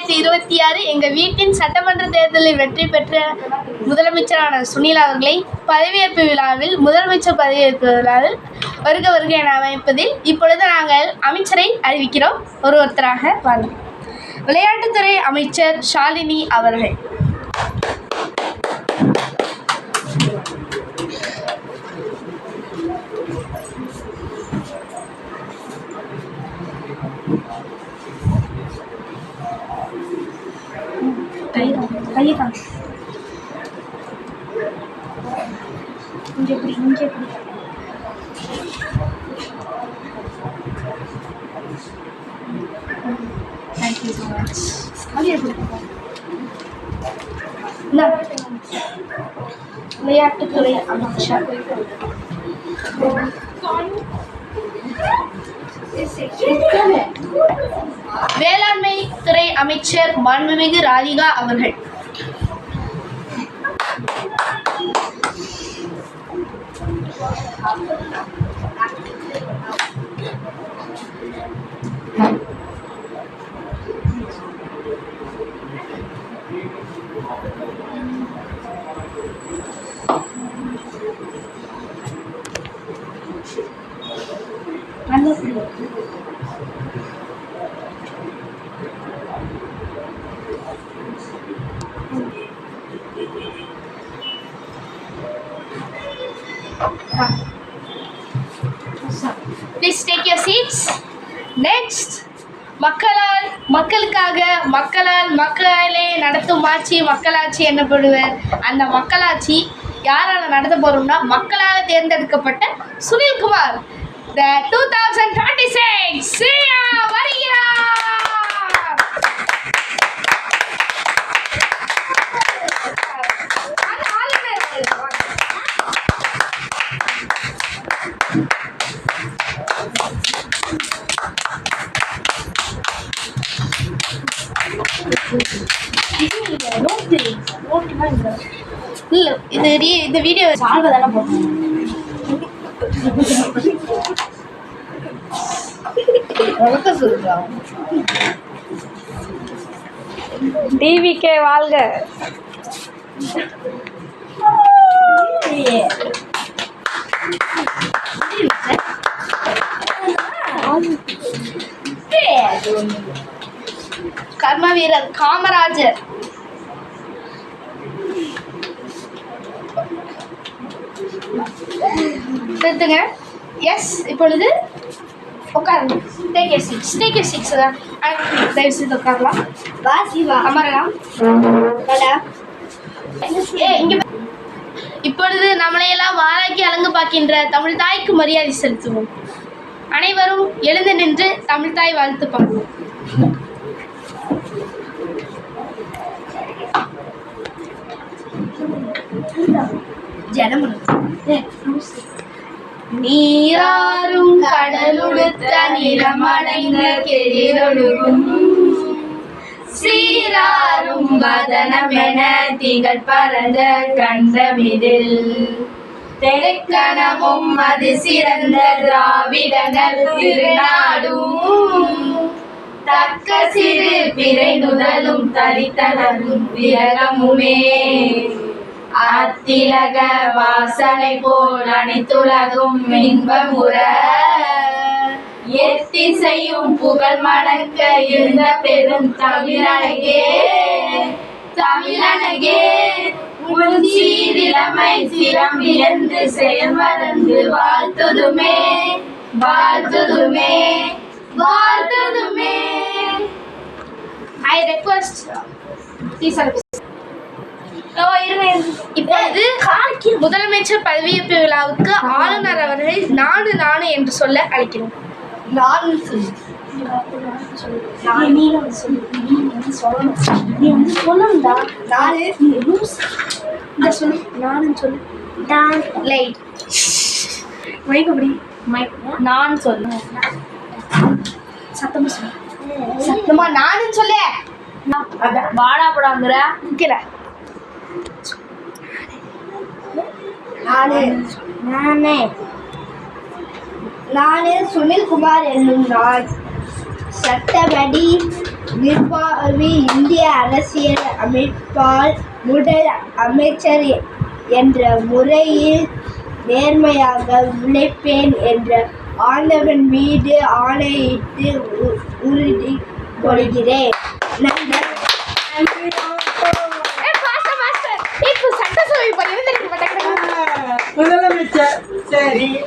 2026 எங்கள் வீட்டின் சட்டமன்ற தேர்தலில் வெற்றி பெற்ற முதலமைச்சரான சுனில் அவர்களை பதவியேற்பு விழாவில் முதலமைச்சர் பதவியேற்பு விழாவில் வருக வருக என அமைப்பதில் இப்பொழுது நாங்கள் அமைச்சரை அறிவிக்கிறோம். ஒருத்தராக வாருங்கள். விளையாட்டுத்துறை அமைச்சர் ஷாலினி அவர்கள். Thank you so much. விளையாட்டுத்துறை அமைச்சர் வேளாண்மை துறை அமைச்சர் மாண்புமிகு ராதிகா அவர்கள். Please take your seats. Next, மக்களுக்காக மக்களால் மக்களே நடத்தும் ஆட்சி மக்களாட்சி என்னப்படுவர். அந்த மக்களாட்சி யாரால நடத்த போறோம்னா மக்களால் தேர்ந்தெடுக்கப்பட்ட சுனில்குமார். The 2026 வருகிறார். இல்ல இந்த வீடியோ சால்வதானே போகும். டிவிகே வாழ்க. கர்ம வீரர் காமராஜர். நிறுத்துங்க. எஸ், இப்பொழுது உட்காருங்க. Take a six. தயவு செய்து உட்காரலாம். அமரலாம். இப்பொழுது நம்மளையெல்லாம் வாராக்கி அலங்கு பார்க்கின்ற தமிழ் தாய்க்கு மரியாதை செலுத்துவோம். அனைவரும் எழுந்து நின்று தமிழ் தாய் வாழ்த்து பாடுவோம். நீராறும் கடலுடுத்த நிறமடைந்த கெதிரொழுகும் சீராறும் வதனமென திகழ் பரந்த கண்டமிதில் தெற்கணமும் அது சிறந்த திராவிடங்கள் திருநாடும் தக்க சிறு பிறை நுதலும் தரித்தனதும் விரகமுமே அத்திலக வாசனை போல் அனைத்துலகும் இன்பமுற எத்திசையும் புகழ் மணக்க இருந்த பெரும் தமிழனகே உன் சீரிழமை சிரம் வியந்து செயல் மறந்து வாழ்த்துதுமே. I request இப்பொழுது முதலமைச்சர் பதவியேற்பு விழாவுக்கு ஆளுநர் அவர்கள் நானு என்று சொல்ல அழைக்கிறோம். சத்தமா நானும் சொல்ல வாடா போடாங்கிற நானே சுனில் குமார் என்னும் நான் சட்டப்படி நிர்வாகி இந்திய அரசியல் அமைப்பால் முதல் அமைச்சர் என்ற முறையில் நேர்மையாக உழைப்பேன் என்ற ஆண்டவன் மீது ஆணையிட்டு உறுதி கொள்கிறேன். நன்றி. முதலமைச்சர் சரி.